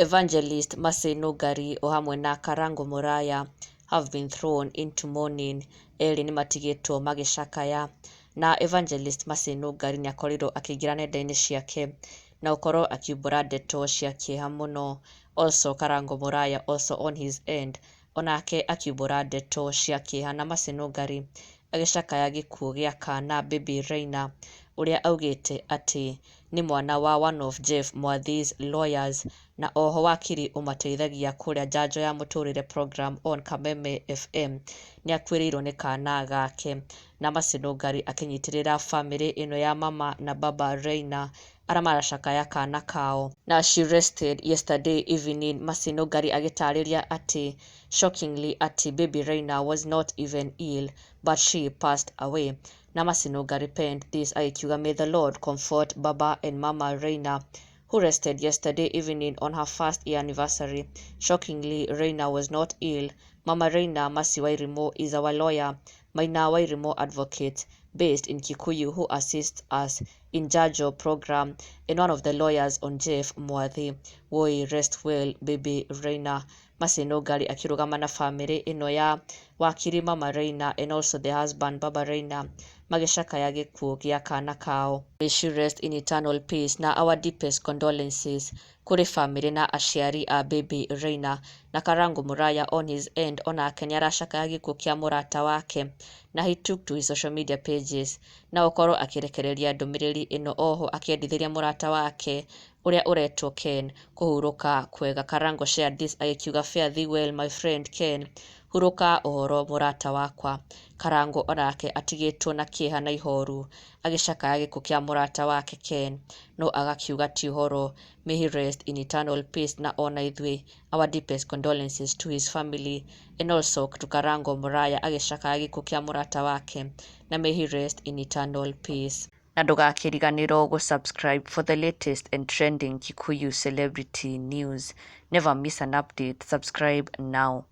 Evangelist Nungari o hamwe na Karangu have been thrown into mourning. Eri nĩ matigĩtwo magĩcakaya, na Evangelist Nungari nĩ akorirwo akĩingĩra nenda-inĩ ciake na gũkorwo akiumbũra ndeto cia kĩeha mũno. Also Karangu also on his end onake akiumbũra ndeto cia kĩeha, na Nungari agĩcakaya gĩkuũ gĩa kana Baby Raina ũrĩa augĩte atĩ nĩ mwana wa one of Jeff Mwathi's lawyers, na oho wakiri ũmateithagia kũrĩa njanjo ya mũtũrĩre program on Kameme FM nĩ akuĩrĩirwo nĩ kana gake, na Nungari akĩnyitĩrĩra famĩlĩ ĩno ya mama na baba Raina arĩa maracakaya kana kao. Na she rested yesterday evening, Nungari agĩtarĩria atĩ shockingly atĩ Baby Raina was not even ill but she passed away. Na Nungari penned this akiuga, may the Lord comfort Baba and Mama Raina who rested yesterday evening on her first year anniversary. Shockingly, Raina was not ill. Mama Raina Wairimu is our lawyer, Maina Wairimu advocate based in Kikuyu, who assists us in Jajo program and one of the lawyers on Jeff Mwathi. Woi, rest well, Baby Raina. Nungari akirugama na family ino ya wakiri Mama Raina and also the husband Baba Raina magĩcakaya gĩkuũ gĩa kana kao. May she rest in eternal peace, na our deepest condolences kũrĩ family na aciari a Baby Raina. Na Karangu on his end onake nĩ aracakaya gĩkuũ kĩa mũrata wake, na he took to his social media pages na gũkorwo akĩrekereria ndũmĩrĩri ĩno, oho akĩendithĩria mũrata wake ũrĩa ũretwo Ken kũhurũka kwega. Karangu shared this agĩkiuga, fare thee well my friend Ken, hurũka ũhoro mũrata wakwa. Karangu onake atigĩtwo na kĩeha na ihoru agĩcakaya gĩkuũ kĩa mũrata wake Ken, no agakiuga ti ũhoro. May he rest in eternal peace, na ona ithuĩ our deepest condolences to his family and also to Karangu agĩcakaya gĩkuũ kĩa mũrata wake, na may he rest in eternal peace. Na ndũgakĩriganĩrwo gũsubscribe for the latest and trending Kikuyu celebrity news. Never miss an update. Subscribe now.